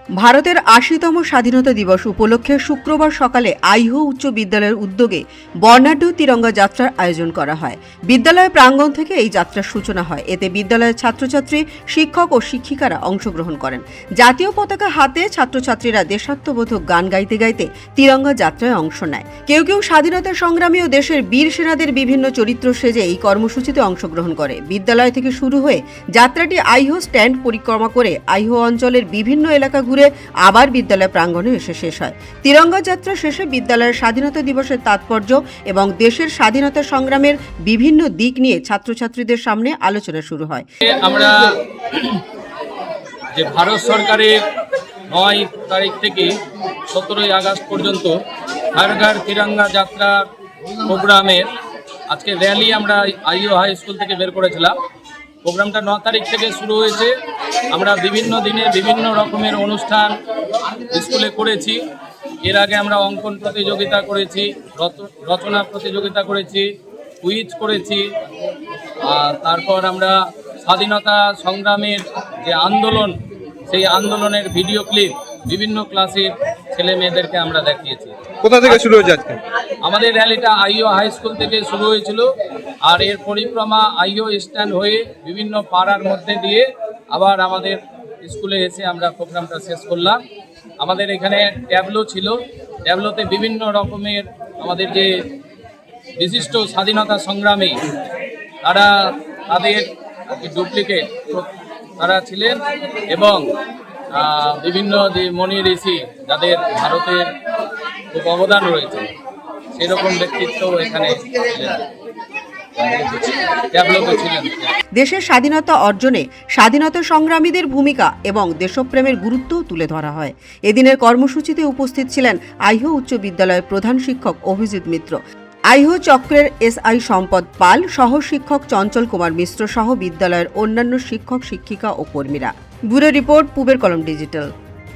ভারতের ৮০তম স্বাধীনতা দিবস উপলক্ষে শুক্রবার সকালে আইহো উচ্চ বিদ্যালয়ের উদ্যোগে বর্ণাঢ্য তিরঙ্গা যাত্রার আয়োজন করা হয়। বিদ্যালয় প্রাঙ্গণ থেকে এই যাত্রার সূচনা হয়। এতে বিদ্যালয়ের ছাত্রছাত্রী, শিক্ষক ও শিক্ষিকারা অংশগ্রহণ করেন। জাতীয় পতাকা হাতে ছাত্রছাত্রীরা দেশাত্মবোধক গান গাইতে গাইতে তিরঙ্গা যাত্রায় অংশ নেয়। কেউ কেউ স্বাধীনতা সংগ্রামী ও দেশের বীর সেনাদের বিভিন্ন চরিত্র সেজে এই কর্মসূচিতে অংশগ্রহণ করে। বিদ্যালয় থেকে শুরু হয়ে যাত্রাটি আইহো স্ট্যান্ড পরিক্রমা করে আইহো অঞ্চলের বিভিন্ন এলাকা ঘুরে আবার বিদ্যালয় প্রাঙ্গণে এসে শেষ হয়। তিরঙ্গা যাত্রা শেষে বিদ্যালয়ের স্বাধীনতা দিবসের তাৎপর্য এবং দেশের স্বাধীনতা সংগ্রামের বিভিন্ন দিক নিয়ে ছাত্রছাত্রীদের সামনে আলোচনা শুরু হয়। আমরা যে ভারত সরকারের 9 তারিখ থেকে 17 আগস্ট পর্যন্ত হর ঘর তিরঙ্গা যাত্রা প্রোগ্রামের আজকে র্যালি আমরা আইও হাই স্কুল থেকে বের করেছিলাম। প্রোগ্রামটা 9 তারিখ থেকে শুরু হয়েছে। আমরা বিভিন্ন দিনে বিভিন্ন রকমের অনুষ্ঠান স্কুলে করেছি। এর আগে আমরা অঙ্কন প্রতিযোগিতা করেছি, রচনা প্রতিযোগিতা করেছি, কুইজ করেছি। তারপর আমরা স্বাধীনতা সংগ্রামের যে আন্দোলন, সেই আন্দোলনের ভিডিও ক্লিপ বিভিন্ন ক্লাসের ছেলে মেয়েদেরকে আমরা দেখিয়েছি। কোথা থেকে শুরু হয়েছে আজকে? আমাদের র্যালিটা আইও হাই স্কুল থেকে শুরু হয়েছিল, আর এর পরিক্রমা আইও স্ট্যান্ড হয়ে বিভিন্ন পাড়ার মধ্যে দিয়ে আবার আমাদের স্কুলে এসে আমরা প্রোগ্রামটা শেষ করলাম। আমাদের এখানে ট্যাবলো ছিল, ট্যাবলোতে বিভিন্ন রকমের আমাদের যে বিশিষ্ট স্বাধীনতা সংগ্রামী তারা তাদের ডুপ্লিকেট তারা ছিলেন এবং বিভিন্ন যে মনি ঋষি যাদের ভারতের খুব অবদান রয়েছে সেরকম ব্যক্তিত্ব এখানে ছিলেন। দেশের স্বাধীনতা অর্জনে স্বাধীনতা সংগ্রামীদের ভূমিকা এবং দেশপ্রেমের গুরুত্বও তুলে ধরা হয়। এদিনের কর্মসূচিতে উপস্থিত ছিলেন আইহো উচ্চ বিদ্যালয়ের প্রধান শিক্ষক অভিজিৎ মিত্র, আইহো চক্রের এসআই সম্পদ পাল, সহ শিক্ষক চঞ্চল কুমার মিশ্র সহ বিদ্যালয়ের অন্যান্য শিক্ষক, শিক্ষিকা ও কর্মীরা। ব্যুরো রিপোর্ট, পূবের কলম ডিজিটাল।